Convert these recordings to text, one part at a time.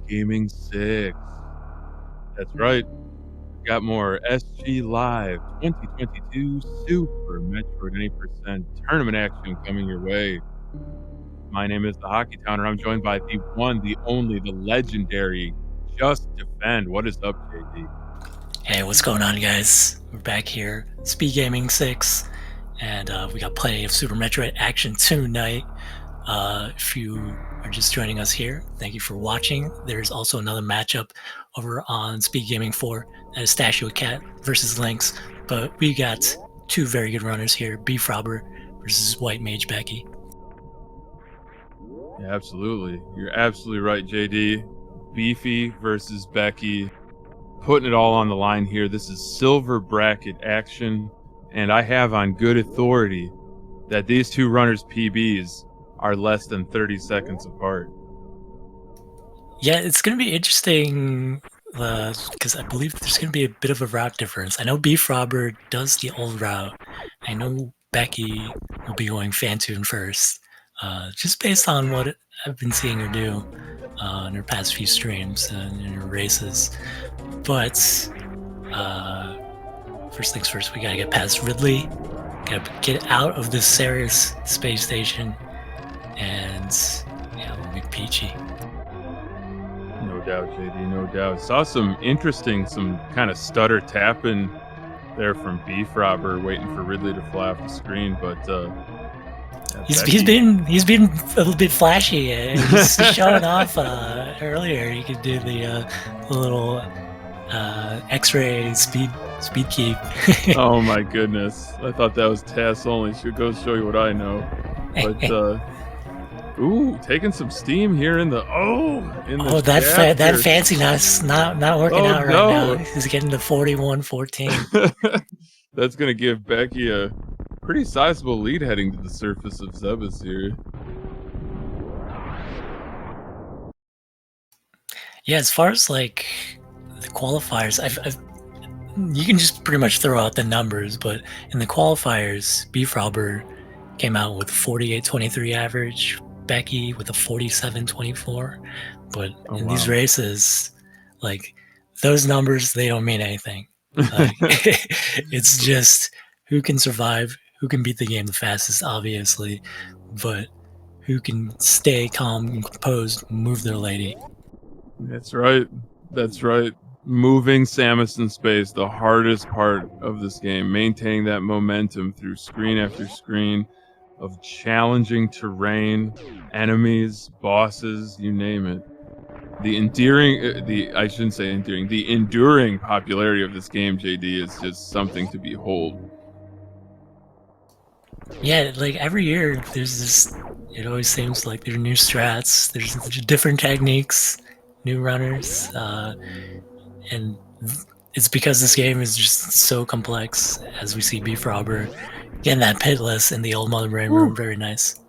SpeedGaming 6. That's right. We got more SGLive 2022 Super Metroid 80% tournament action coming your way. My name is the Hockey Towner. I'm joined by the one, the only, the legendary Just Defend. What is up, JD? Hey, what's going on, guys? We're back here, SpeedGaming 6, and we got plenty of Super Metroid action tonight. If you are just joining us here, thank you for watching. There's also another matchup over on SpeedGaming 4, that is Statue Cat versus Lynx, but we got two very good runners here, BFrobber versus WhiteMageBecky. Yeah, absolutely. You're absolutely right, JD. Beefy versus Becky. Putting it all on the line here. This is silver bracket action, and I have on good authority that these two runners' PBs are less than 30 seconds apart. Yeah, it's going to be interesting because I believe there's going to be a bit of a route difference. I know BFrobber does the old route. I know Becky will be going Phantoon first, just based on what I've been seeing her do in her past few streams and in her races. But first things first, we gotta get past Ridley, gotta get out of this Ceres space station, and yeah, we'll be peachy. No doubt, JD, no doubt. Saw some kind of stutter tapping there from BFrobber, waiting for Ridley to fly off the screen, but he's been a little bit flashy. He's showing off earlier. He could do the little X-ray speed keep. Oh my goodness! I thought that was TAS only. Should go show you what I know. But ooh, taking some steam here in the that fanciness not working out right now. He's getting to 41-14. That's gonna give Becky a pretty sizable lead heading to the surface of Zebus here. Yeah, as far as like the qualifiers, you can just pretty much throw out the numbers, but in the qualifiers, BFrobber came out with 48-23 average, Becky with a 47-24. But in these races, like those numbers, they don't mean anything. Like, it's just who can survive, who can beat the game the fastest, obviously, but who can stay calm and composed, move their lady. That's right. That's right. Moving Samus in space, the hardest part of this game. Maintaining that momentum through screen after screen of challenging terrain, enemies, bosses, you name it. The enduring popularity of this game, JD, is just something to behold. Yeah, like every year there's this, it always seems like there are new strats, there's different techniques, new runners, and it's because this game is just so complex. As we see BFrobber getting that pitless in the old Mother Brain room, very nice.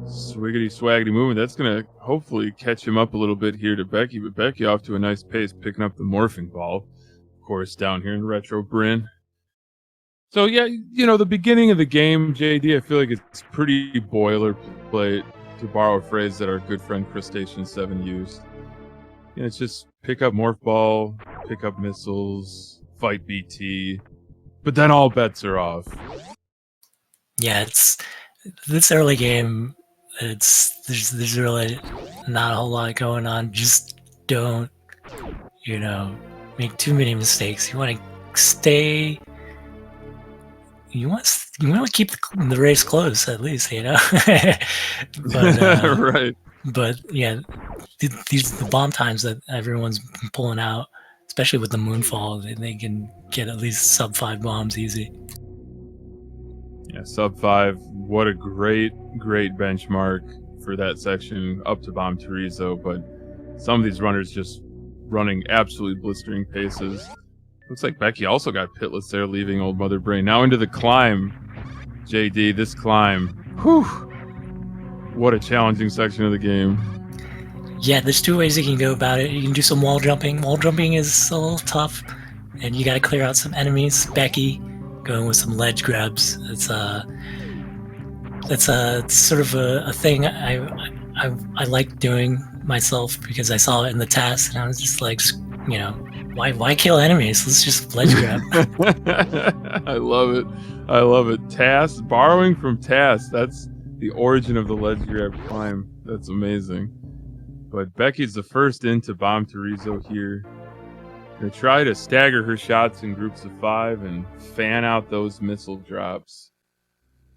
Swiggity swaggity movement. That's gonna hopefully catch him up a little bit here to Becky, but Becky off to a nice pace, picking up the morphing ball, of course, down here in Retro Bryn. So yeah, you know, the beginning of the game, JD, I feel like it's pretty boilerplate, to borrow a phrase that our good friend Crustacean 7 used. You know, it's just pick up morph ball, pick up missiles, fight BT, but then all bets are off. Yeah, it's this early game. There's really not a whole lot going on. Just don't, make too many mistakes. You want to stay. You want to keep the race close, at least, but, right. But yeah, the bomb times that everyone's pulling out, especially with the Moonfall, they can get at least sub 5 bombs easy. Yeah, sub 5. What a great benchmark for that section up to Bomb Terizo. But some of these runners just running absolutely blistering paces. Looks like Becky also got pitless there, leaving old Mother Brain. Now into the climb, JD. This climb, whew! What a challenging section of the game. Yeah, there's two ways you can go about it. You can do some wall jumping. Wall jumping is a little tough, and you got to clear out some enemies. Becky going with some ledge grabs. It's sort of a thing I I like doing myself because I saw it in the task, and I was just like, you know, why kill enemies? Let's just ledge grab. I love it. I love it. Task, borrowing from Task. That's the origin of the ledge grab climb. That's amazing. But Becky's the first into bomb Terizo here. Gonna try to stagger her shots in groups of 5 and fan out those missile drops.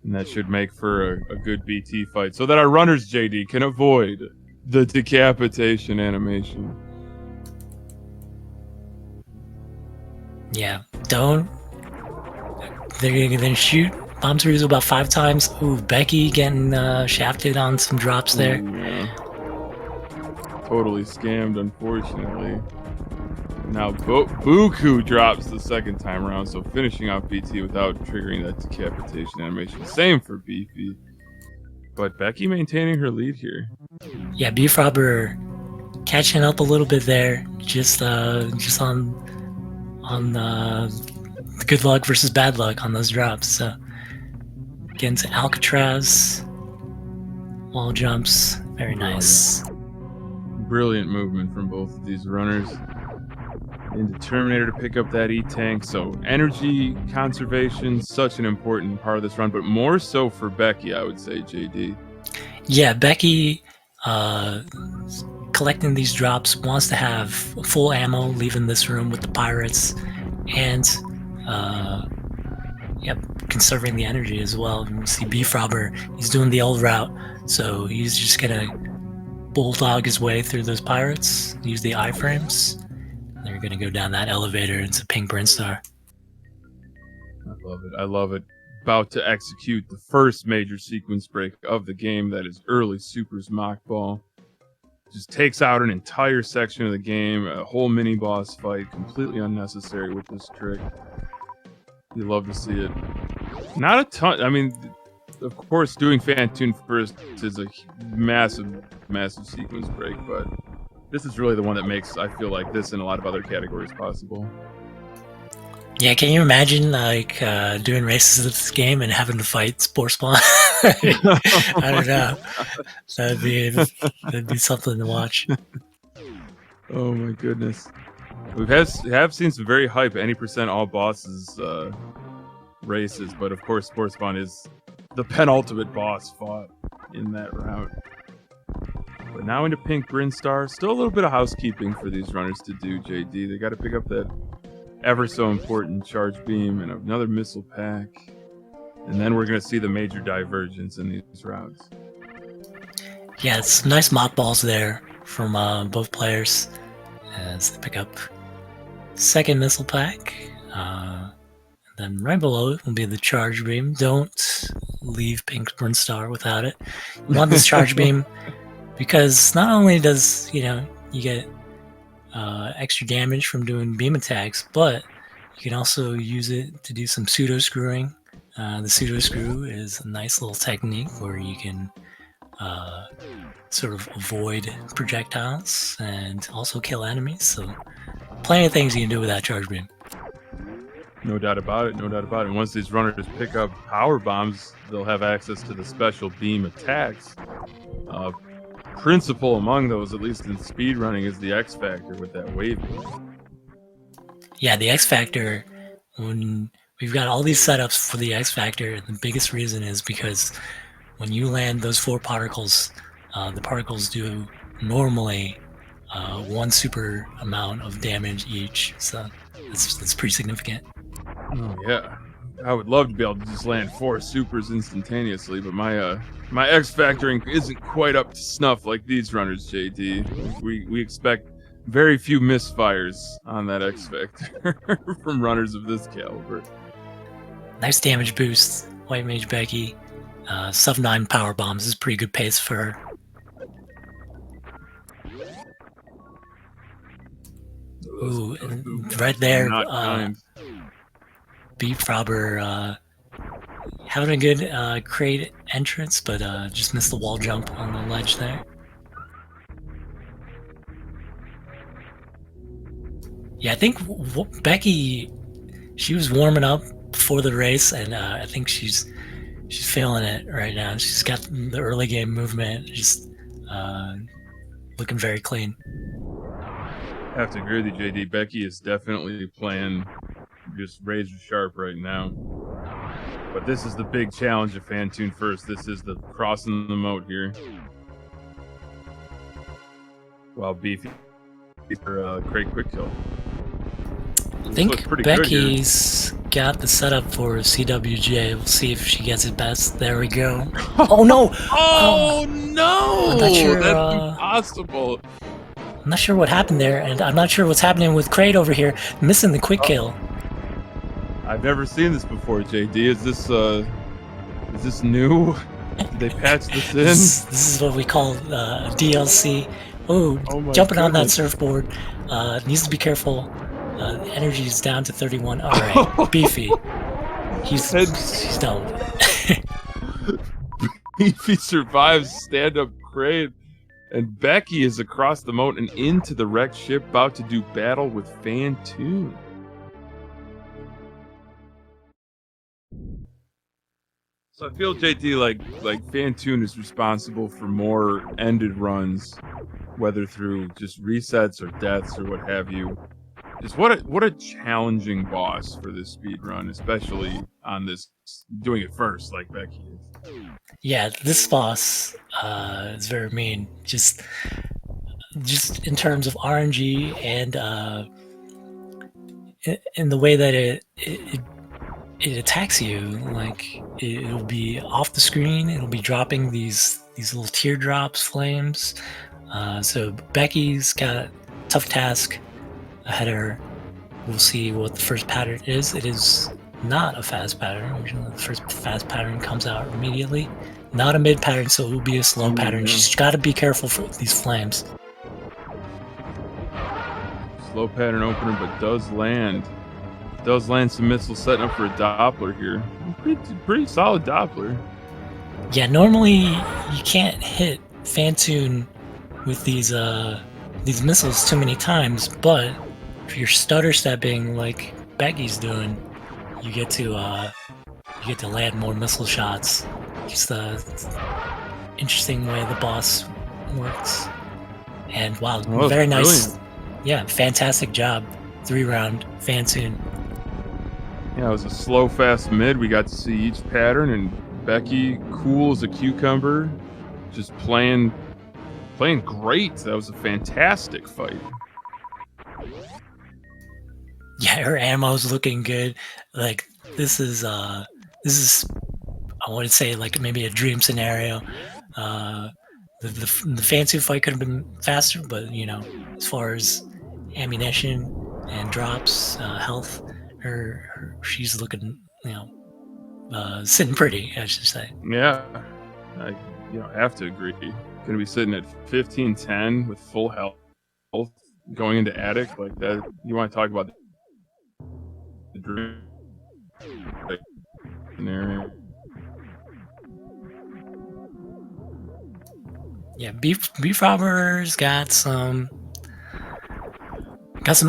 And that should make for a good BT fight so that our runners, JD, can avoid the decapitation animation. Yeah, don't. They're gonna shoot bomb Terizo about 5 times. Ooh, Becky getting shafted on some drops there. Ooh, yeah. Totally scammed, unfortunately. Now Buku drops the second time around, so finishing off BT without triggering that decapitation animation. Same for Beefy. But Becky maintaining her lead here. Yeah, BFrobber catching up a little bit there, just on the good luck versus bad luck on those drops. So getting to Alcatraz, wall jumps, very nice. Brilliant movement from both of these runners. Into Terminator to pick up that E-Tank. So energy conservation, such an important part of this run, but more so for Becky, I would say, JD. Yeah, Becky collecting these drops, wants to have full ammo leaving this room with the pirates, and conserving the energy as well. And we see BFrobber, he's doing the old route, so he's just gonna bulldog his way through those pirates, use the iframes. They're gonna go down that elevator into Pink Brinstar. I love it. I love it. About to execute the first major sequence break of the game. That is early Super's mock ball. Just takes out an entire section of the game, a whole mini boss fight, completely unnecessary with this trick. You love to see it. Not a ton. I mean, of course, doing Phantoon first is a massive, massive sequence break, but this is really the one that makes, I feel like, this and a lot of other categories possible. Yeah, can you imagine like doing races of this game and having to fight Spore Spawn? I don't know. That'd be something to watch. Oh my goodness. We have seen some very hype any percent all bosses races, but of course Spore Spawn is the penultimate boss fought in that route. But now into Pink Brinstar. Still a little bit of housekeeping for these runners to do, JD. They got to pick up that ever so important charge beam and another missile pack. And then we're going to see the major divergence in these routes. Yeah, it's nice mock balls there from both players as they pick up second missile pack. And then right below it will be the charge beam. Don't leave Pink Brinstar without it. You want this charge beam because not only does, you get extra damage from doing beam attacks, but you can also use it to do some pseudo screwing. The pseudo screw is a nice little technique where you can sort of avoid projectiles and also kill enemies. So plenty of things you can do with that charge beam. No doubt about it. No doubt about it. Once these runners pick up power bombs, they'll have access to the special beam attacks. Principal among those, at least in speedrunning, is the X Factor with that wave. Yeah, the X Factor, when we've got all these setups for the X Factor, the biggest reason is because when you land those 4 particles, the particles do normally 1 super amount of damage each, so that's pretty significant. Oh yeah, I would love to be able to just land 4 supers instantaneously, but my X factoring isn't quite up to snuff like these runners, JD. We expect very few misfires on that X factor from runners of this caliber. Nice damage boost, WhiteMageBecky. Sub 9 power bombs is pretty good pace for her. Ooh, and right there, BFrobber having a good crate entrance, but just missed the wall jump on the ledge there. Yeah, I think Becky, she was warming up before the race, and I think she's feeling it right now. She's got the early game movement, just Looking very clean. I have to agree with you, JD. Becky is definitely playing just razor sharp right now. But this is the big challenge of Fantune first. This is the crossing the moat here. While Beefy for a great quick kill. I think Becky's got the setup for CWJ. We'll see if she gets it best. There we go. Oh no! Oh no! I'm not sure, that's impossible. I'm not sure what happened there, and I'm not sure what's happening with Kraid over here, missing the quick kill. I've never seen this before, JD. Is this new? Did they patch this in? This is what we call DLC. Ooh, jumping on that surfboard. Needs to be careful. Energy is down to 31. All right, Beefy. He's done with it. Beefy survives stand-up Kraid, and Becky is across the moat and into the wrecked ship, about to do battle with Fantune. So I feel, JT, like Fantune is responsible for more ended runs, whether through just resets or deaths or what have you. Just what a challenging boss for this speed run, especially on this doing it first like Becky is. Yeah, this boss is very mean. Just in terms of RNG and in the way that it attacks you. Like it'll be off the screen. It'll be dropping these little teardrops, flames. So Becky's got a tough task ahead of her. We'll see what the first pattern is. It is not a fast pattern. Originally, the first fast pattern comes out immediately. Not a mid pattern, so it will be a slow pattern. She's got to be careful for these flames. Slow pattern opener, but does land. Does land some missiles, setting up for a Doppler here. Pretty solid Doppler. Yeah, normally you can't hit Fantune with these missiles too many times, but if you're stutter stepping like Becky's doing, you get to land more missile shots. Just the interesting way the boss works. And wow, very nice. Brilliant. Yeah, fantastic job. 3-round Fantune. Yeah, it was a slow, fast mid. We got to see each pattern, and Becky, cool as a cucumber, just playing great. That was a fantastic fight. Yeah, her ammo's looking good. Like this is I want to say like maybe a dream scenario. The Fantune fight could have been faster, but you know, as far as ammunition and drops, health, she's looking, you know, sitting pretty, I should say. Yeah, I have to agree. Gonna be sitting at 15-10 with full health, going into attic like that. You want to talk about the dream scenario? Yeah, BFrobber's got some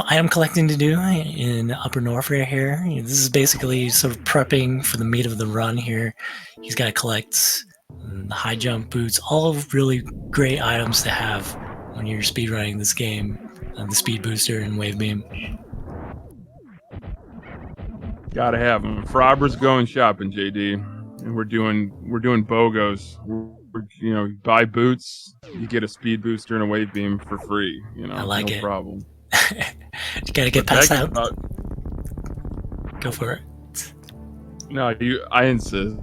item collecting to do in Upper North right here. This is basically sort of prepping for the meat of the run here. He's got to collect the high jump boots, all really great items to have when you're speedrunning this game. The speed booster and wave beam. Gotta have them. Frobber's going shopping, JD, and we're doing BOGOs. You buy boots, you get a speed booster and a wave beam for free. I like it. No problem. You gotta get past that. Go for it. No, I insist.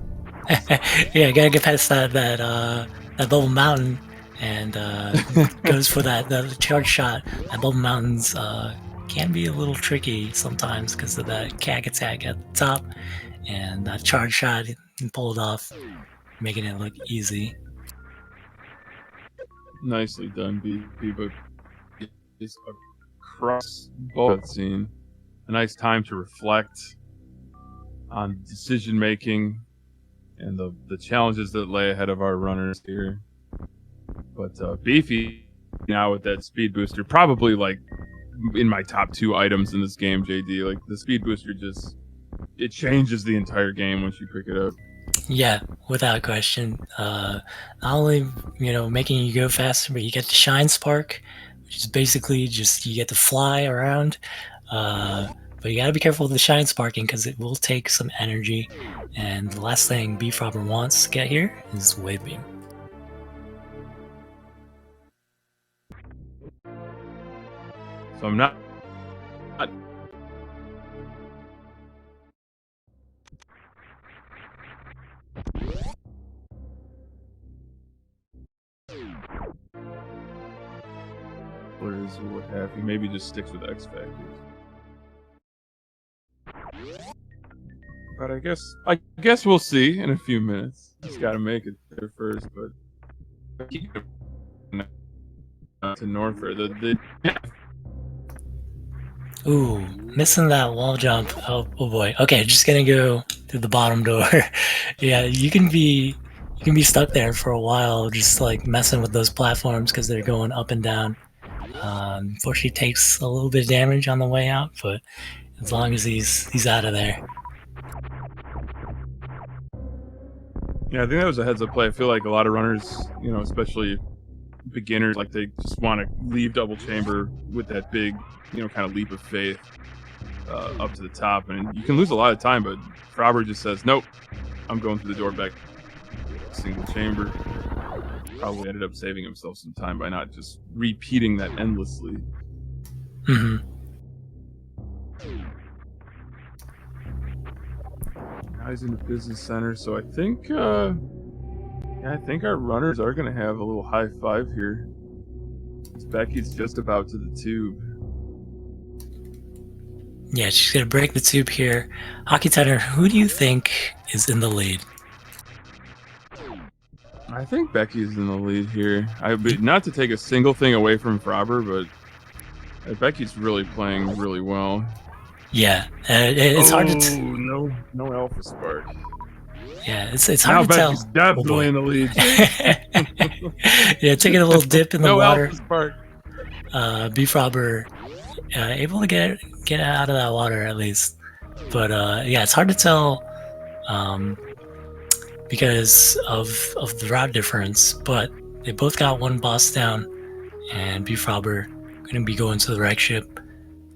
Yeah, you gotta get past that bubble mountain, and goes for that charge shot. That bubble mountains can be a little tricky sometimes because of that CAG attack at the top, and that charge shot and pulled off, making it look easy. Nicely done, B. But it's across both scene. A nice time to reflect on decision making and the challenges that lay ahead of our runners here. But Beefy now with that speed booster, probably like in my top 2 items in this game, JD. Like the speed booster it changes the entire game once you pick it up. Yeah, without question. Not only making you go faster, but you get the shine spark, which is basically just you get to fly around. Uh, but you gotta be careful with the shine sparking because it will take some energy. And the last thing BFrobber wants to get here is wave beam. So I'm not. Or what have you? Maybe just sticks with X Factors. But I guess we'll see in a few minutes. Just got to make it there first, but to Norfair. Ooh, missing that wall jump. Oh boy. Okay, just gonna go through the bottom door. Yeah, you can be stuck there for a while, just like messing with those platforms because they're going up and down. Unfortunately, takes a little bit of damage on the way out, but as long as he's out of there. Yeah, I think that was a heads-up play. I feel like a lot of runners, especially beginners, like they just want to leave double chamber with that big, kind of leap of faith up to the top, and you can lose a lot of time. But Frobber just says, "Nope, I'm going through the door back single chamber." Probably ended up saving himself some time by not just repeating that endlessly. Mm-hmm. Now he's in the business center, so I think our runners are going to have a little high five here. Becky's just about to the tube. Yeah, she's gonna break the tube here. Hockey Tighter, who do you think is in the lead? I think Becky's in the lead here. Not to take a single thing away from Frobber, but Becky's really playing really well. Yeah, it's hard to. No Alpha Spark. Yeah, it's hard to tell. Becky's definitely in the lead. Yeah, taking a little dip in the water. Alpha Spark. BFrobber able to get out of that water at least, but yeah, it's hard to tell because of the route difference. But they both got one boss down, and BFrobber gonna be going to the wreck ship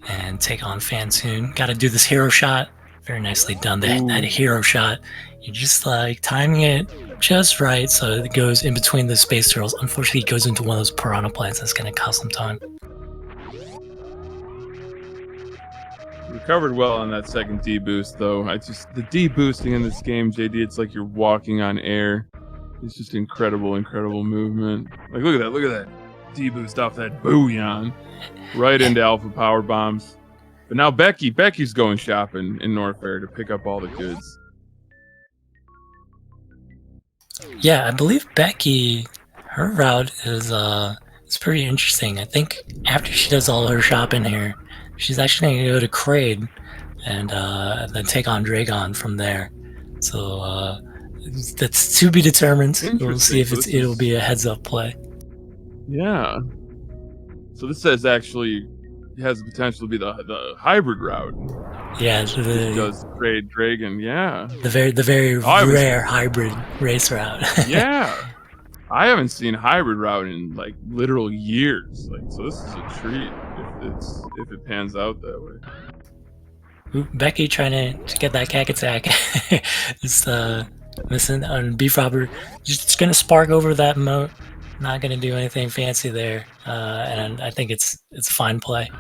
and take on Fantoon. Got to do this hero shot. Very nicely done. That hero shot. You're just like timing it just right so it goes in between the space turtles. Unfortunately, it goes into one of those piranha plants. That's going to cost some time. Recovered well on that second D boost, though. The D boosting in this game, JD, it's like you're walking on air. It's just incredible movement. Like, look at that D boost off that booyah right into alpha power bombs. But now Becky's going shopping in Norfair to pick up all the goods. Yeah, I believe Becky, her route is pretty interesting. I think after she does all her shopping here, she's actually gonna go to Kraid and then take on Dragon from there. So that's to be determined. We'll see if it'll be a heads-up play. Yeah. So this has the potential to be the hybrid route. Yeah, it does Kraid Dragon. Yeah. The very rare hybrid race route. Yeah. I haven't seen hybrid route in like literal years. Like, so this is a treat if it pans out that way. Ooh, Becky trying to get that cack attack. Just missing on BFrobber. Just gonna spark over that moat. Not gonna do anything fancy there. And I think it's a fine play.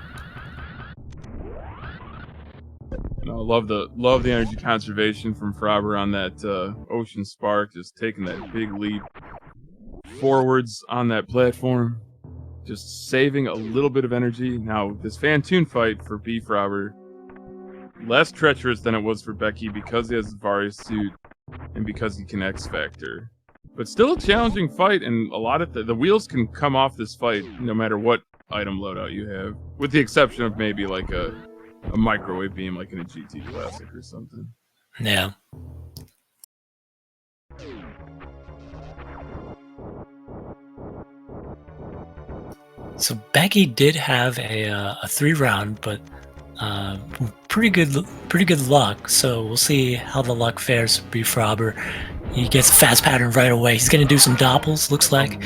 I love the energy conservation from Frobber on that Ocean Spark, just taking that big leap forwards on that platform, just saving a little bit of energy. Now, this Fantoon fight for BFrobber, less treacherous than it was for Becky because he has the Various suit and because he can X Factor. But still a challenging fight, and a lot of the wheels can come off this fight no matter what item loadout you have, with the exception of maybe like a microwave beam like in a GT Classic or something. Yeah. So Becky did have a 3-round, but pretty good luck. So we'll see how the luck fares for BFrobber. He gets a fast pattern right away. He's gonna do some doppels, looks like.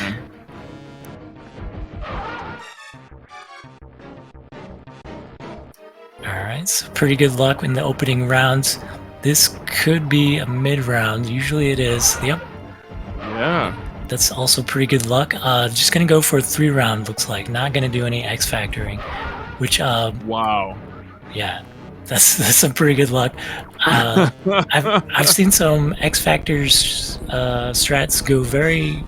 Alright, so pretty good luck in the opening rounds. This could be a mid-round. Usually it is. Yep. Yeah. That's also pretty good luck. Just gonna go for a 3-round, looks like. Not gonna do any X factoring, which wow. Yeah, that's some pretty good luck. I've seen some X Factors strats go very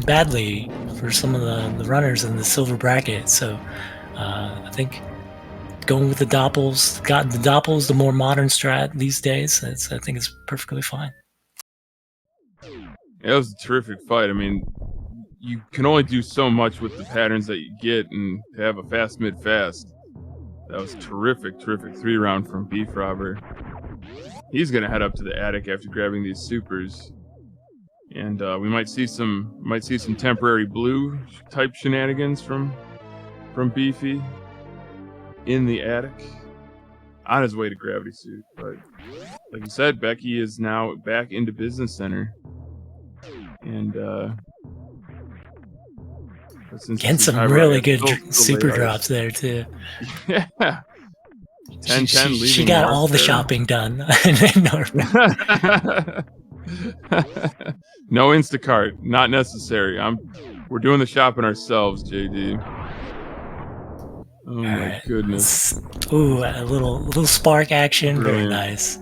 badly for some of the runners in the silver bracket. So I think going with the doppels, the more modern strat these days. I think it's perfectly fine. It was a terrific fight. I mean, you can only do so much with the patterns that you get, and to have a fast mid fast. That was terrific 3-round from BFrobber. He's gonna head up to the attic after grabbing these supers, and we might see some temporary blue type shenanigans from Beefy in the attic on his way to Gravity Suit. But like you said, Becky is now back into Business Center, and getting some really good super drops there too. Yeah. 10-10 leaving. She got all the shopping done. No Instacart, not necessary. We're doing the shopping ourselves, JD. Oh my goodness. Ooh, a little spark action. Brilliant. Very nice.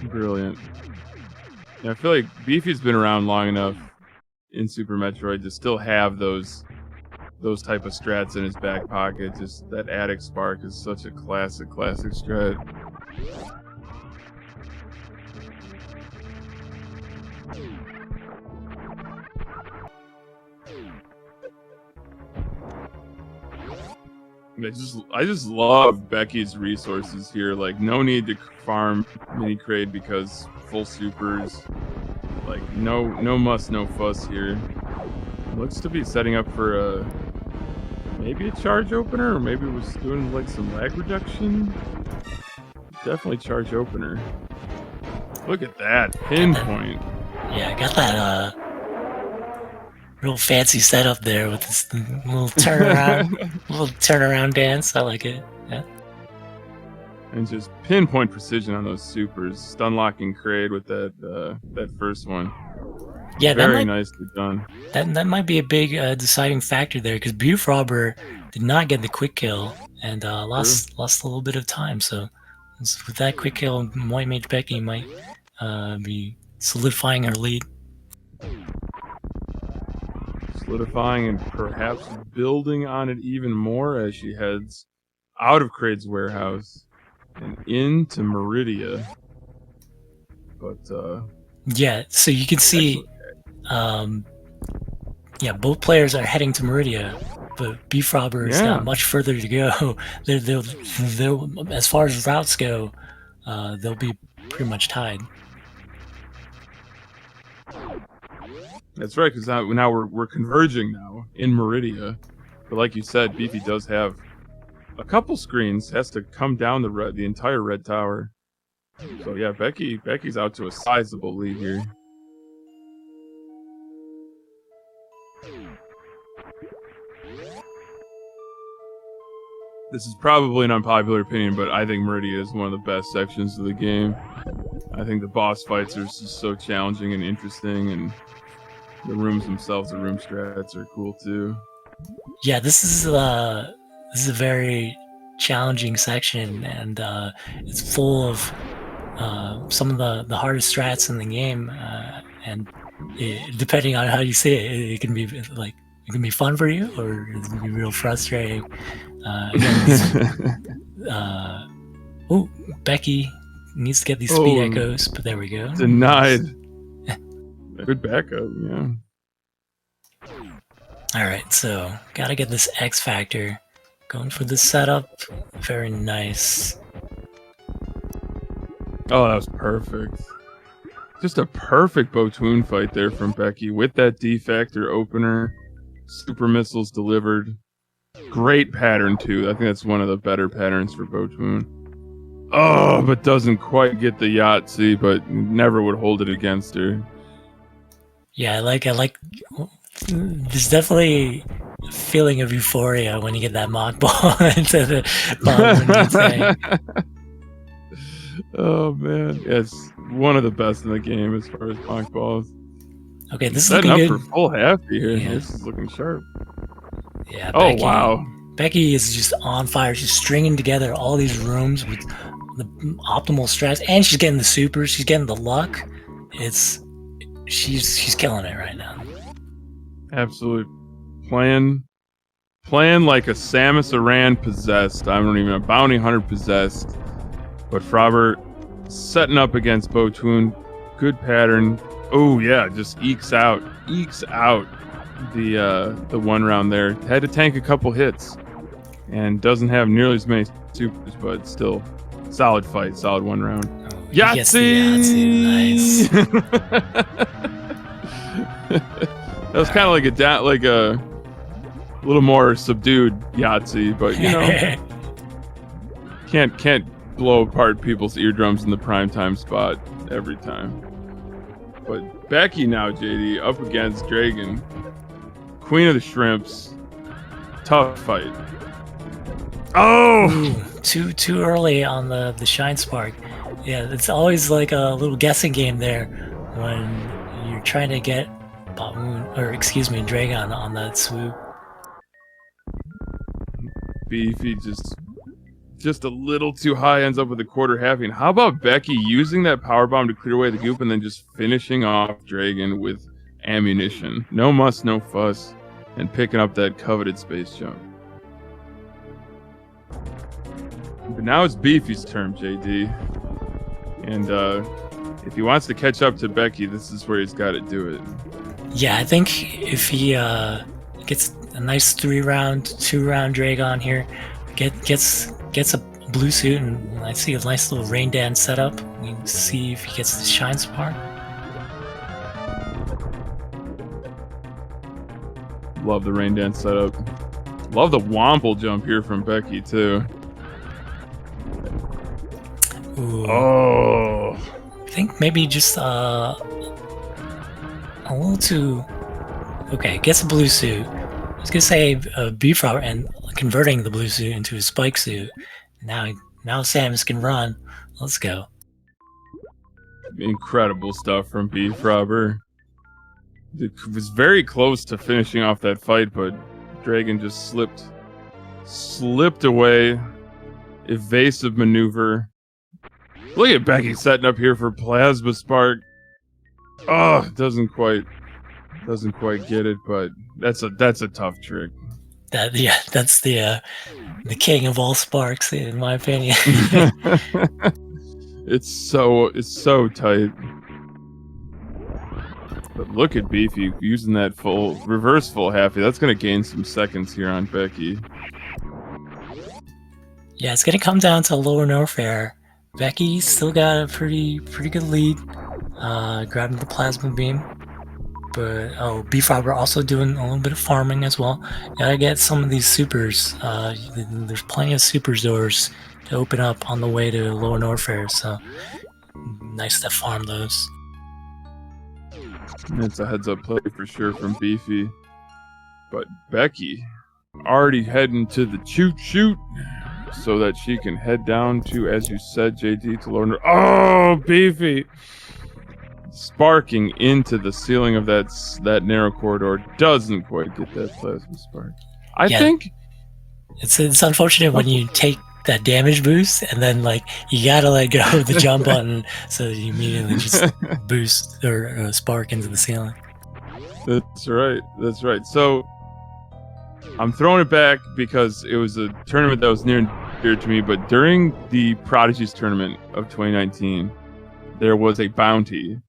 Brilliant. Yeah, I feel like Beefy's been around long enough in Super Metroid to still have those type of strats in his back pocket. Just that attic spark is such a classic strat. I just love Becky's resources here. Like, no need to farm mini crate because full supers. Like, no muss, no fuss here. Looks to be setting up for maybe a charge opener, or maybe was doing like some lag reduction. Definitely charge opener. Look at that pinpoint. Yeah, I got that real fancy setup there with this little turnaround dance. I like it. Yeah. And just pinpoint precision on those supers. Stun locking Kraid with that first one. Yeah, very nicely done. That might be a big deciding factor there, because BFrobber did not get the quick kill and lost a little bit of time. So with that quick kill, WhiteMageBecky might be solidifying her lead. Solidifying and perhaps building on it even more as she heads out of Kraid's warehouse and into Meridia. But yeah, so you can see yeah, both players are heading to Meridia, but BFrobber has got much further to go. They'll as far as routes go, they'll be pretty much tied. That's right, because now we're converging now in Meridia. But like you said, Beefy does have a couple screens. Has to come down the entire red tower. So yeah, Becky's out to a sizable lead here. This is probably an unpopular opinion, but I think Meridia is one of the best sections of the game. I think the boss fights are just so challenging and interesting, and the rooms themselves, the room strats, are cool too. Yeah, this is a very challenging section, and it's full of some of the hardest strats in the game, and depending on how you see it, it can be fun for you, or it can be real frustrating. Oh, Becky needs to get these speed echoes, but there we go. Denied. Good backup, yeah. Alright, so gotta get this X Factor. Going for the setup. Very nice. Oh, that was perfect. Just a perfect Botoon fight there from Becky with that D Factor opener. Super missiles delivered. Great pattern too. I think that's one of the better patterns for Botoon. Oh, but doesn't quite get the Yahtzee, but never would hold it against her. Yeah, I like. There's definitely a feeling of euphoria when you get that mock ball into the bottom thing. Oh man, yeah, it's one of the best in the game as far as mock balls. Okay, this is Setting looking up good. for full half here. Yeah. This is looking sharp. Yeah. Oh wow. Becky is just on fire. She's stringing together all these rooms with the optimal strats, and she's getting the supers. She's getting the luck. She's killing it right now. Absolute playing like a Samus Aran possessed. I don't even know, bounty hunter possessed. But Frobber setting up against Botoon. Good pattern. Oh yeah, just ekes out the one round there. Had to tank a couple hits, and doesn't have nearly as many supers, but still solid fight, solid one round. Oh, Yahtzee! Nice. That was kind of like a little more subdued Yahtzee, but you know, can't blow apart people's eardrums in the primetime spot every time. But Becky now, JD, up against Dragon, Queen of the Shrimps. Tough fight. Oh! Ooh, too early on the Shine Spark. Yeah, it's always like a little guessing game there when you're trying to get Dragon on that swoop. Beefy just a little too high, ends up with a quarter halving. How about Becky using that power bomb to clear away the goop and then just finishing off Dragon with ammunition? No muss, no fuss, and picking up that coveted space jump. But now it's Beefy's turn, JD. And if he wants to catch up to Becky, this is where he's got to do it. Yeah, I think if he gets a nice 2-round Dragon here, gets a blue suit, and I see a nice little rain dance setup. We can see if he gets the Shine Spark. Love the rain dance setup. Love the womple jump here from Becky too. Ooh. Oh, I think maybe just a little too. Okay, gets a blue suit. I was gonna say BFrobber and converting the blue suit into a spike suit. Now Samus can run. Let's go. incredible stuff from BFrobber. It was very close to finishing off that fight, but Dragon just slipped away. Evasive maneuver. Look at Becky setting up here for Plasma Spark. Oh, doesn't quite get it, but that's a tough trick. That's the king of all sparks, in my opinion. It's so tight. But look at Beefy using that reverse full halfie. That's gonna gain some seconds here on Becky. Yeah, it's gonna come down to lower Norfair. Becky still got a pretty good lead, grabbing the plasma beam. But BFrobber also doing a little bit of farming as well. Gotta get some of these supers. There's plenty of super doors to open up on the way to lower Norfair, so nice to farm those. It's a heads-up play for sure from Beefy. But Becky already heading to the shoot so that she can head down to, as you said, JD, to lower. Oh, Beefy! Sparking into the ceiling of that narrow corridor, doesn't quite get that plasma spark. I think it's unfortunate when you take that damage boost and then you gotta let go of the jump button so you immediately just boost or spark into the ceiling. That's right. So I'm throwing it back because it was a tournament that was near and dear to me, but during the Prodigies tournament of 2019, there was a bounty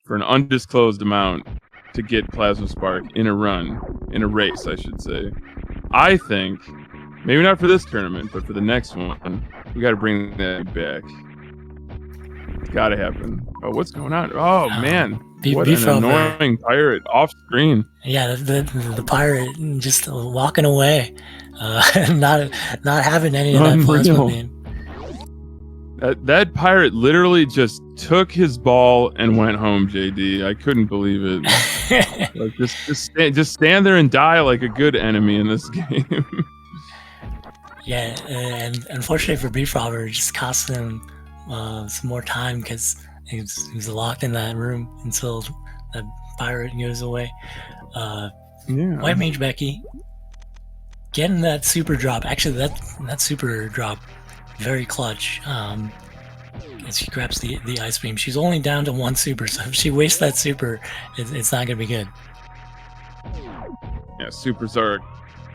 for an undisclosed amount to get Plasma Spark in a race, I should say. I think, maybe not for this tournament, but for the next one, we got to bring that back. It's got to happen. Oh, what's going on? Oh, man. What an annoying pirate off screen. Yeah, the pirate just walking away, not having any of that plasma beam. That pirate literally just took his ball and went home, JD. I couldn't believe it. Like, just stand there and die like a good enemy in this game. Yeah, and unfortunately for BFrobber, it just cost him some more time because he was locked in that room until that pirate goes away. Yeah. WhiteMageBecky getting that super drop. Actually, that super drop, very clutch. As she grabs the ice beam, she's only down to 1 super, so if she wastes that super, it's not gonna be good. Yeah, supers are a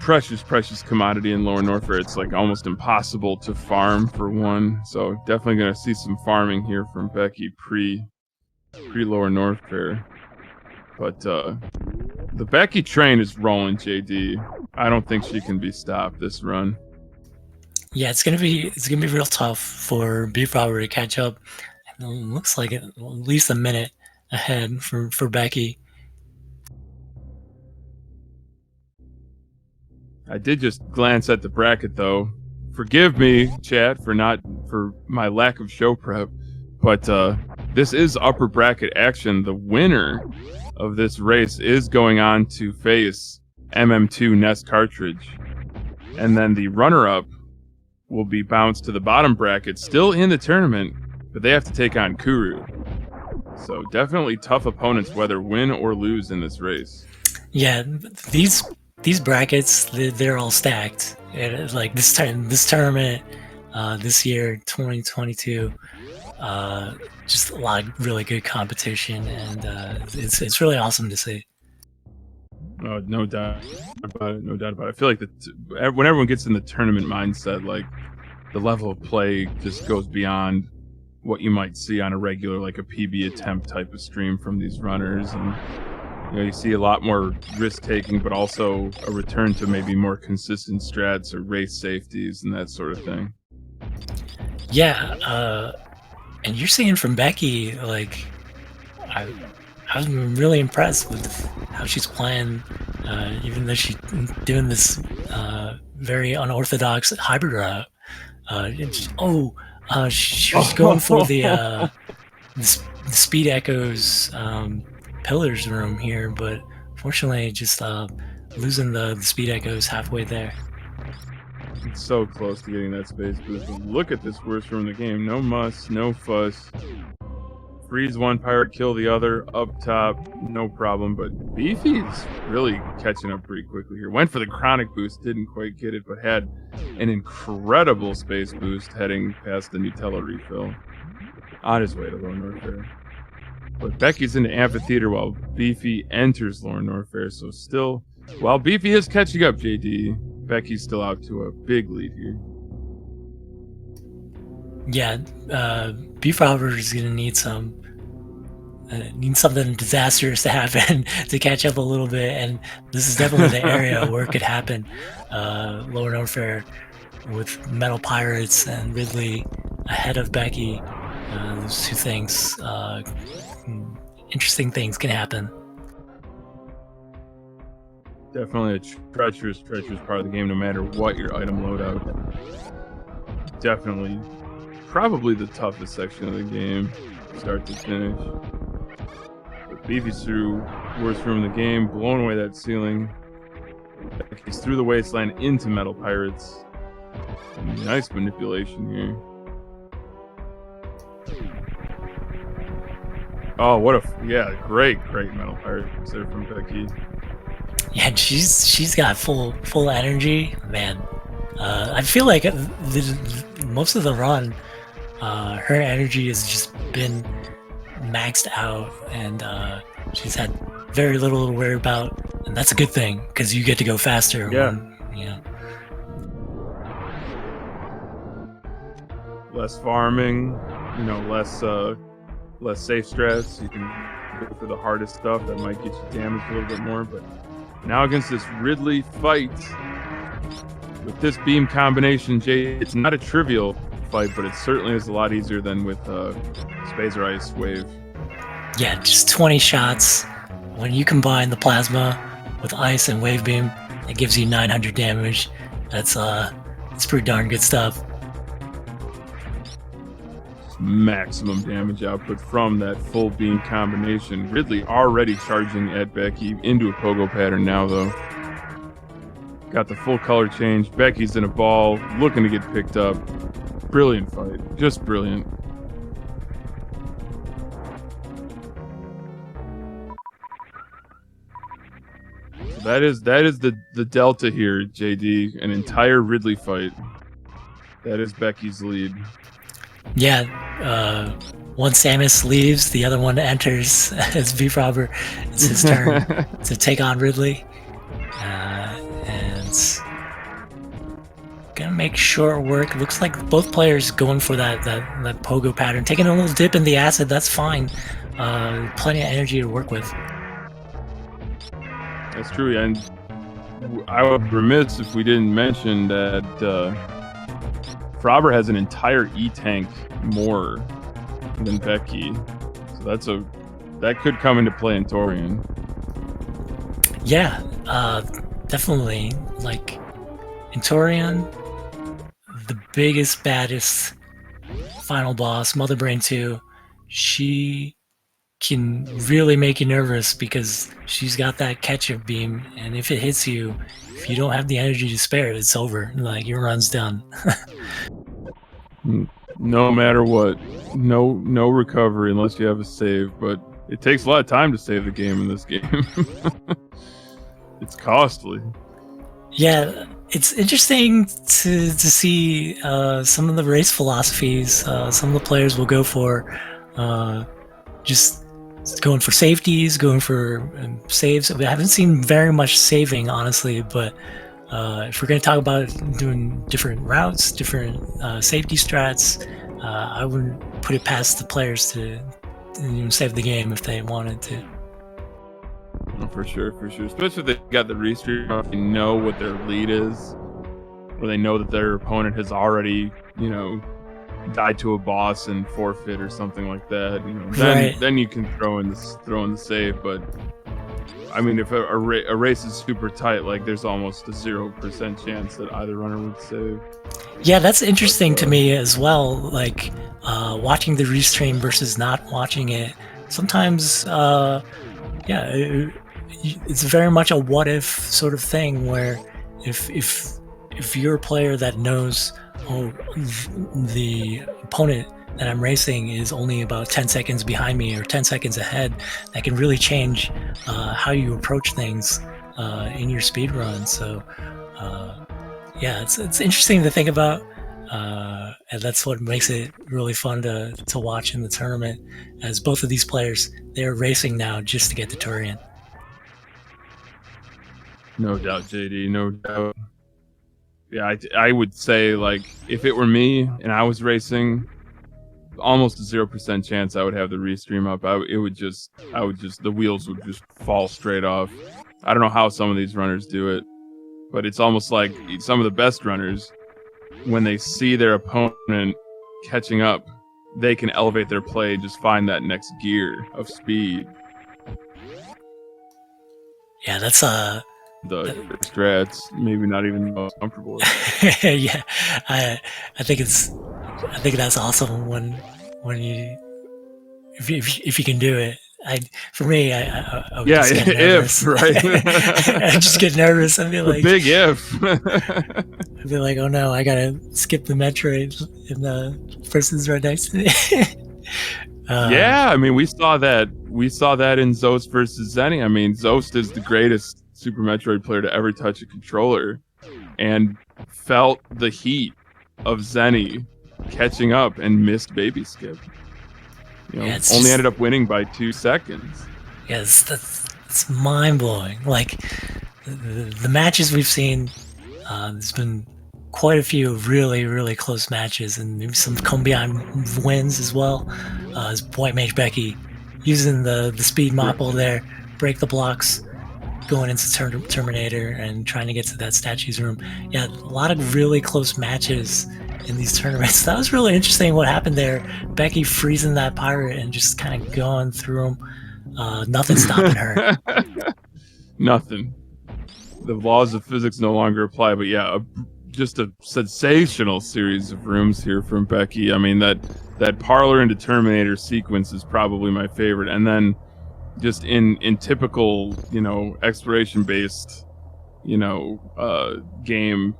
precious commodity in Lower Norfair. It's like almost impossible to farm for one. So definitely gonna see some farming here from Becky pre Lower Norfair. But the Becky train is rolling, JD. I don't think she can be stopped this run. Yeah, it's gonna be real tough for BFrobber to catch up. It looks like at least a minute ahead for Becky. I did just glance at the bracket though. Forgive me, chat, for my lack of show prep, but this is upper bracket action. The winner of this race is going on to face MM2 Nest Cartridge, and then the runner-up will be bounced to the bottom bracket, still in the tournament, but they have to take on Kuru. So definitely tough opponents, whether win or lose in this race. Yeah, these brackets, they're all stacked. Like this tournament, this year, 2022, just a lot of really good competition, and it's really awesome to see. No doubt about it. No doubt about it. I feel like when everyone gets in the tournament mindset, like the level of play just goes beyond what you might see on a regular, like a PB attempt type of stream from these runners, and you see a lot more risk taking, but also a return to maybe more consistent strats or race safeties and that sort of thing. Yeah, and you're seeing from Becky, like I was really impressed with how she's playing, even though she's doing this very unorthodox hybrid route. She was going for the Speed Echoes Pillars room here, but fortunately just losing the Speed Echoes halfway there. It's so close to getting that space boost. Look at this worst room in the game. No muss, no fuss. Freeze one pirate, kill the other, up top, no problem. But Beefy's really catching up pretty quickly here. Went for the chronic boost, didn't quite get it, but had an incredible space boost heading past the Nutella refill. On his way to Lower Norfair. But Becky's into Amphitheater while Beefy enters Lower Norfair. So still, while Beefy is catching up, JD, Becky's still out to a big lead here. Yeah, BFrobber is gonna need something disastrous to happen to catch up a little bit, and this is definitely the area where it could happen. Lower Norfair with Metal Pirates and Ridley ahead of Becky. Those two things, interesting things can happen. Definitely a treacherous part of the game, no matter what your item loadout. Definitely, probably the toughest section of the game, start to finish. But Beefy's through worst room in the game, blowing away that ceiling. He's through the wasteland into Metal Pirates. Nice manipulation here. Oh, great Metal Pirates there from Becky. Yeah, she's got full energy, man. I feel like most of the run, her energy has just been maxed out, and she's had very little to worry about, and that's a good thing because you get to go faster. Yeah. When, less farming, less safe strats. You can go for the hardest stuff that might get you damaged a little bit more. But now against this Ridley fight with this beam combination, Jay, it's not a trivial fight, but it certainly is a lot easier than with Spazer Ice Wave. Yeah, just 20 shots. When you combine the plasma with ice and wave beam, it gives you 900 damage. That's pretty darn good stuff. just maximum damage output from that full beam combination. Ridley already charging at Becky into a pogo pattern now, though. Got the full color change. Becky's in a ball, looking to get picked up. Brilliant fight. Just brilliant. So that is the delta here, JD. An entire Ridley fight. That is Becky's lead. Yeah, one Samus leaves, the other one enters as BFrobber. It's his turn to take on Ridley. And gonna make short work. Looks like both players going for that pogo pattern. Taking a little dip in the acid, that's fine. Plenty of energy to work with. That's true, and I would be remiss if we didn't mention that Frobber has an entire E-tank more than Becky, so that could come into play in Torian. Yeah, definitely. Like in Torian, the biggest, baddest final boss, Mother Brain 2, she can really make you nervous because she's got that catch-up beam, and if it hits you, if you don't have the energy to spare it, it's over. Like, your run's done. No matter what, no recovery unless you have a save, but it takes a lot of time to save the game in this game. It's costly. Yeah, it's interesting to see some of the race philosophies. Some of the players will go for just going for safeties, going for saves. I haven't seen very much saving, honestly, but if we're going to talk about doing different routes, different safety strats, I wouldn't put it past the players to save the game if they wanted to. For sure. Especially if they got the restream, if they know what their lead is, or they know that their opponent has already, died to a boss and forfeit or something like that. Then you can throw in the save. But I mean, if a race is super tight, like there's almost a 0% chance that either runner would save. Yeah, that's interesting to me as well. Like watching the restream versus not watching it. Sometimes, it's very much a what if sort of thing where if you're a player that knows, the opponent that I'm racing is only about 10 seconds behind me or 10 seconds ahead, that can really change how you approach things in your speed run. So it's interesting to think about, and that's what makes it really fun to watch in the tournament, as both of these players, they're racing now just to get to Torian. No doubt, JD, no doubt. Yeah, I would say, like, if it were me and I was racing, almost a 0% chance I would have the restream up. The wheels would just fall straight off. I don't know how some of these runners do it, but it's almost like some of the best runners, when they see their opponent catching up, they can elevate their play, just find that next gear of speed. Yeah, that's the strats maybe not even the most comfortable with. Yeah, I think that's awesome when you if you can do it. For me, I would just get nervous. Right? I just get nervous. I'd be like, big if. I'd be like, oh no, I gotta skip the Metroid, and the person's right next to me. Yeah, I mean, we saw that in Zost versus Zenny. I mean, Zost is the greatest Super Metroid player to ever touch a controller, and felt the heat of Zenny catching up and missed baby skip. Only ended up winning by 2 seconds. Yes, that's mind blowing. Like the matches we've seen, there's been quite a few really, really close matches, and maybe some come beyond wins as well. As WhiteMageBecky using the speed mopple there, break the blocks, going into Terminator and trying to get to that statue's room. Yeah, a lot of really close matches in these tournaments. That was really interesting what happened there. Becky freezing that pirate and just kind of going through him. Nothing stopping her. Nothing. The laws of physics no longer apply, but yeah, just a sensational series of rooms here from Becky. I mean, that parlor into Terminator sequence is probably my favorite, and then just in typical, you know, exploration based, you know, game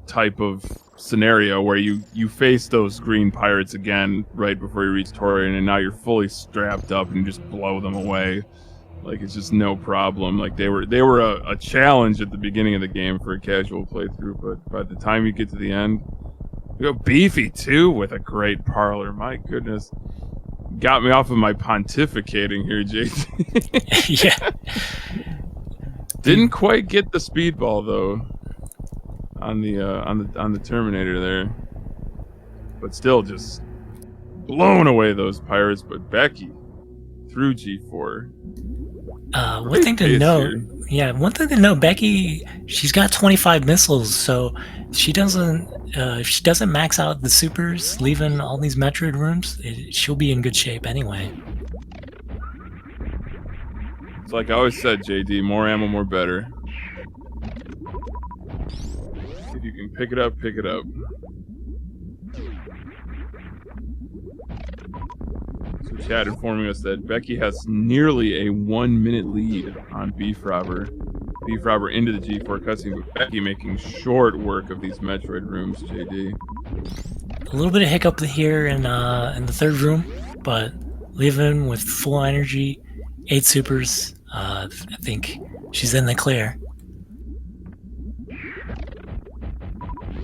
type of scenario where you face those green pirates again right before you reach Torian, and now you're fully strapped up and you just blow them away. Like, it's just no problem. Like, they were a challenge at the beginning of the game for a casual playthrough, but by the time you get to the end, you go Beefy too with a great parlor. My goodness, got me off of my pontificating here, JT. Yeah. Didn't quite get the speedball though on the Terminator there, but still just blown away those pirates. But Becky through G4. One thing to know, Becky, she's got 25 missiles, so she doesn't if she doesn't max out the supers, leaving all these Metroid rooms, she'll be in good shape anyway. It's like I always said, JD, more ammo, more better. If you can pick it up, pick it up. So chat informing us that Becky has nearly a 1 minute lead on BFrobber. BFrobber into the G4 cutscene, but Becky making short work of these Metroid rooms, JD. A little bit of hiccup here in the third room, but leaving with full energy, 8 supers. I think she's in the clear.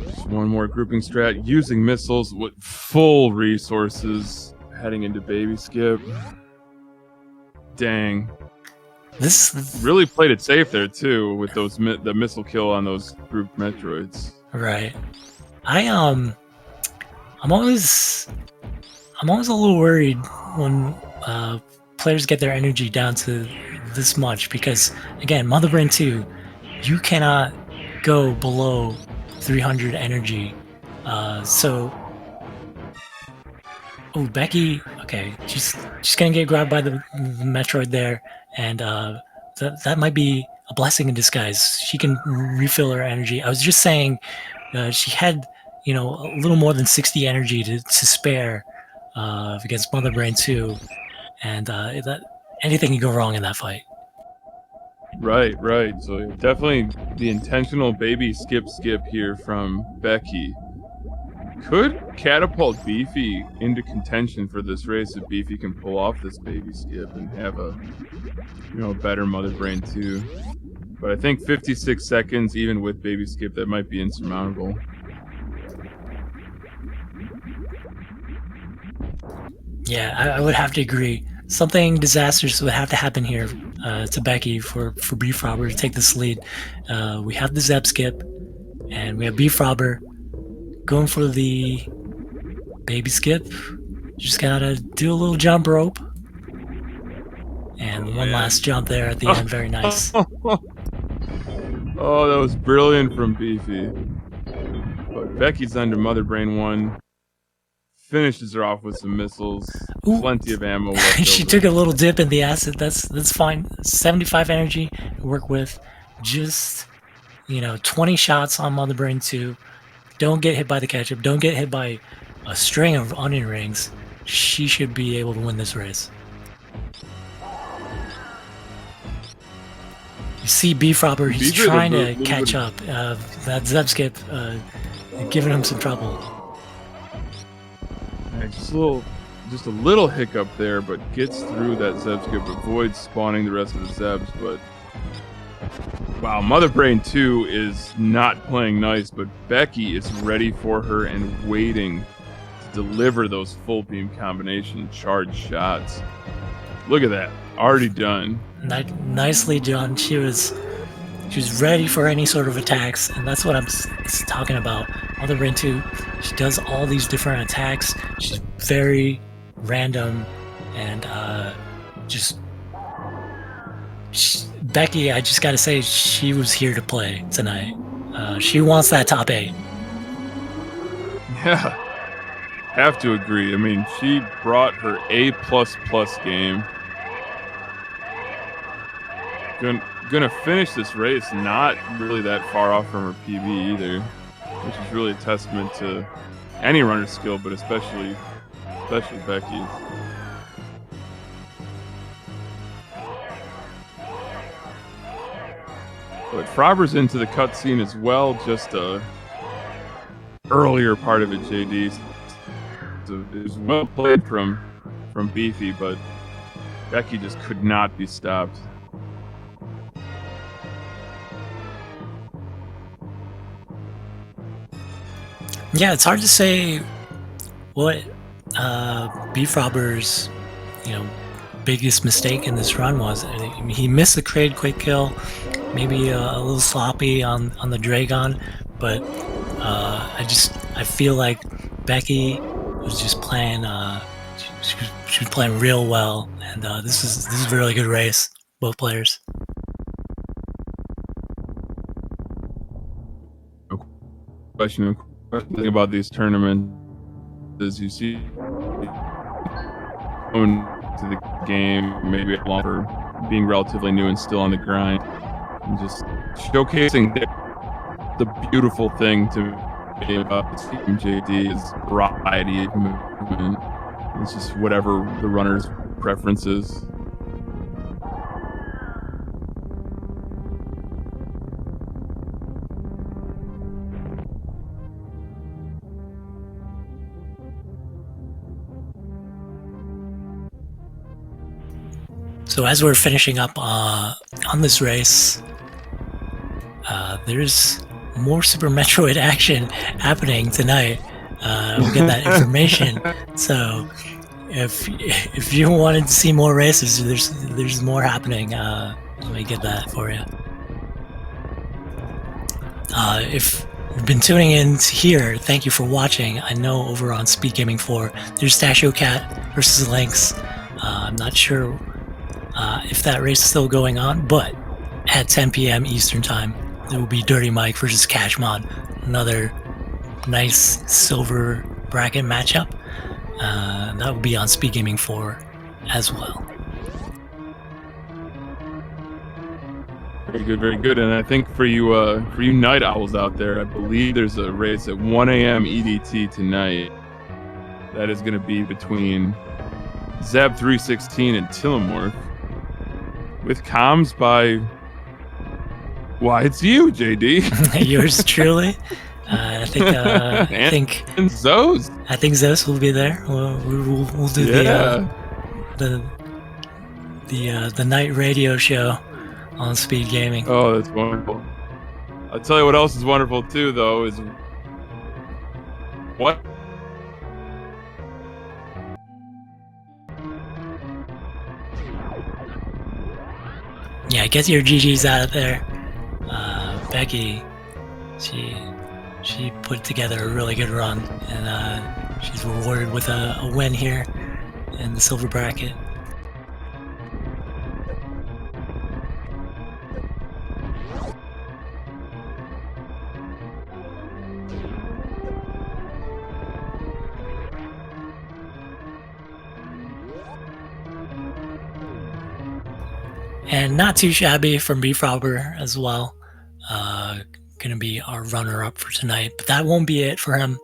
Just one more grouping strat, using missiles with full resources, heading into Baby Skip. Dang. This really played it safe there too, with those the missile kill on those grouped Metroids. Right. I'm always a little worried when players get their energy down to this much, because again, Mother Brain 2, you cannot go below 300 energy. So Becky, okay, she's gonna get grabbed by the Metroid there, and that might be a blessing in disguise. She can refill her energy. I was just saying, she had, you know, a little more than 60 energy to spare against Mother Brain 2, and that anything can go wrong in that fight. Right. So definitely the intentional baby skip here from Becky could catapult Beefy into contention for this race if Beefy can pull off this baby skip and have a, you know, better Mother Brain 2. But I think 56 seconds, even with baby skip, that might be insurmountable. Yeah, I would have to agree. Something disastrous would have to happen here to Becky for BFrobber to take this lead. We have the Zeb skip, and we have BFrobber going for the baby skip. Just gotta do a little jump rope. And one last jump there at the end. Very nice. Oh, that was brilliant from Beefy. But Becky's under Mother Brain 1. Finishes her off with some missiles. Ooh. Plenty of ammo left She took a little dip in the acid. That's fine. 75 energy to work with. Just, you know, 20 shots on Mother Brain 2. Don't get hit by the ketchup. Don't get hit by a string of onion rings. She should be able to win this race. You see BFrobber, he's trying to catch up. That Zeb skip giving him some trouble. Yeah, just a little hiccup there, but gets through that Zeb skip, avoids spawning the rest of the Zebs, but wow, Mother Brain 2 is not playing nice, but Becky is ready for her and waiting to deliver those full beam combination charge shots. Look at that, already done. Nicely done. She was ready for any sort of attacks, and that's what I'm talking about. Mother Brain 2, she does all these different attacks. She's very random, and Becky, I just gotta say, she was here to play tonight. She wants that top 8. Yeah, have to agree. I mean, she brought her A++ game. Gonna finish this race not really that far off from her PB either. which is really a testament to any runner's skill, but especially Becky's. But Frobber's into the cutscene as well, just a earlier part of it, JD. So it was well played from Beefy, but Becky just could not be stopped. Yeah, it's hard to say what BFrobber's biggest mistake in this run was. He missed the crate quick kill, maybe a little sloppy on the Dragon, but I feel like Becky was just playing. She was playing real well, and this is a really good race, both players. Question about these tournaments is you see going to the game maybe longer, being relatively new and still on the grind, and just showcasing the beautiful thing to me about this team, JD, is variety of movement. It's just whatever the runner's preference is. So as we're finishing up on this race, there's more Super Metroid action happening tonight. We'll get that information. So if you wanted to see more races, there's more happening. Let me get that for you. If you've been tuning in here, thank you for watching. I know over on SpeedGaming 4, there's Stashio Cat versus Lynx. I'm not sure if that race is still going on, but at 10 p.m. Eastern Time, there will be Dirty Mike versus Cashmon, another nice silver bracket matchup. That will be on SpeedGaming 4 as well. Very good, very good. And I think for you night owls out there, I believe there's a race at 1 a.m. EDT tonight. That is going to be between Zab316 and Tillamorph, with comms by, why, it's you, JD. Yours truly. I think Zos. I think Zos will be there. We'll do the night radio show on SpeedGaming. Oh, that's wonderful. I'll tell you what else is wonderful too, though, is what. Yeah, get your GGs out of there. Becky, she put together a really good run, and she's rewarded with a win here in the silver bracket. And not too shabby from BFrobber as well. Going to be our runner-up for tonight, but that won't be it for him.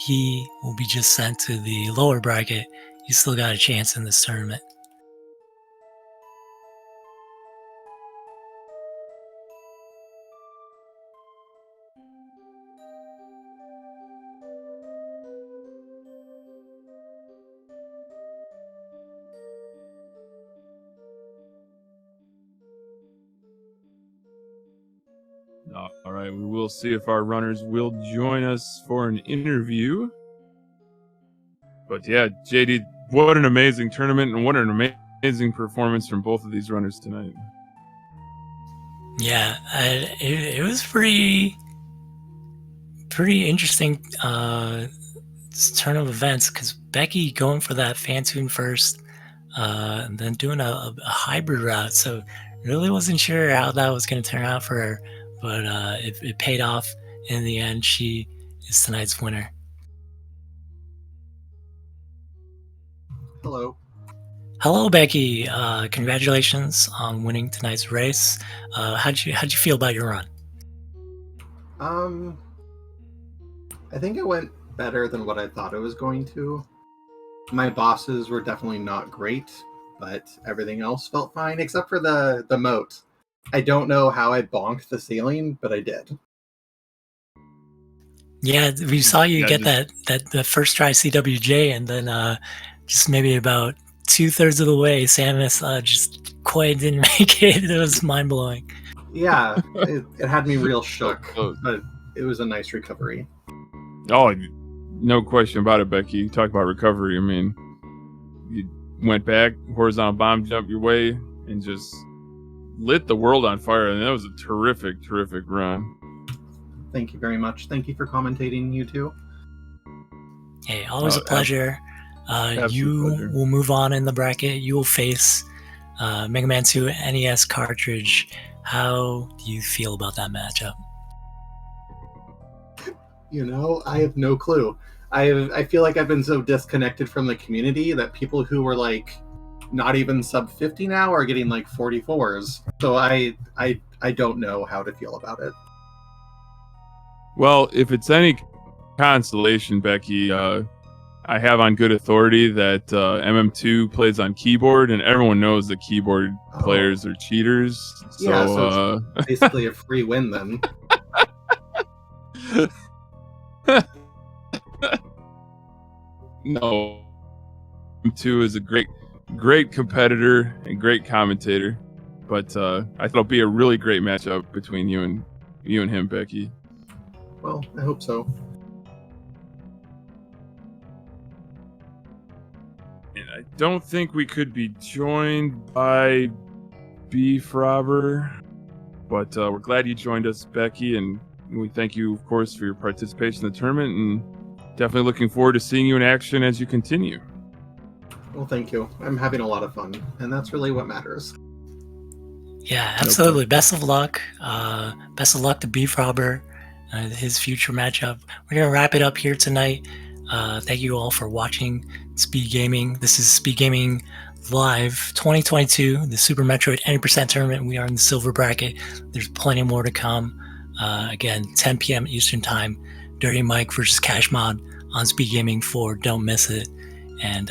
He will be just sent to the lower bracket. He's still got a chance in this tournament. All right, we will see if our runners will join us for an interview. But yeah, JD, what an amazing tournament and what an amazing performance from both of these runners tonight. Yeah, it was pretty interesting turn of events, because Becky going for that Fantoon first, and then doing a hybrid route. So really wasn't sure how that was going to turn out for her. But it paid off in the end. She is tonight's winner. Hello. Hello, Becky. Congratulations on winning tonight's race. How'd you feel about your run? I think it went better than what I thought it was going to. My bosses were definitely not great, but everything else felt fine, except for the moat. I don't know how I bonked the ceiling, but I did. Yeah, we saw you Yeah, get just that the first try CWJ, and then just maybe about 2/3 of the way, Samus just quite didn't make it. It was mind blowing. Yeah, it had me real so shook, close. but it was a nice recovery. Oh, no question about it, Becky. You talk about recovery. I mean, you went back, horizontal bomb jump your way, and just lit the world on fire. And that was a terrific, terrific run. Thank you very much. Thank you for commentating, you two. Hey, always a pleasure. Absolute You pleasure. will move on in the bracket. You will face Mega Man 2 NES cartridge. How do you feel about that matchup? You know, I have no clue. I feel like I've been so disconnected from the community that people who were like not even sub 50 now are getting like 44s. So I don't know how to feel about it. Well, if it's any consolation, Becky, I have on good authority that MM2 plays on keyboard, and everyone knows that keyboard players are cheaters. So, yeah, so it's basically a free win then. No, MM2 is a great competitor and great commentator, but I think it'll be a really great matchup between you and him, Becky. Well, I hope so. And I don't think we could be joined by BFrobber, but we're glad you joined us, Becky, and we thank you, of course, for your participation in the tournament, and definitely looking forward to seeing you in action as you continue. Well, thank you. I'm having a lot of fun, and that's really what matters. Yeah, absolutely. Best of luck. Best of luck to BFrobber, his future matchup. We're going to wrap it up here tonight. Thank you all for watching Speed Gaming. This is Speed Gaming Live 2022, the Super Metroid 90% tournament. We are in the silver bracket. There's plenty more to come. Again, 10 p.m. Eastern Time. Dirty Mike versus Cash Mod on Speed Gaming 4. Don't miss it. And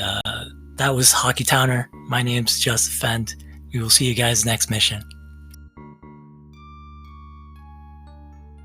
that was Hockey Towner. My name's Just Fent. We will see you guys next mission.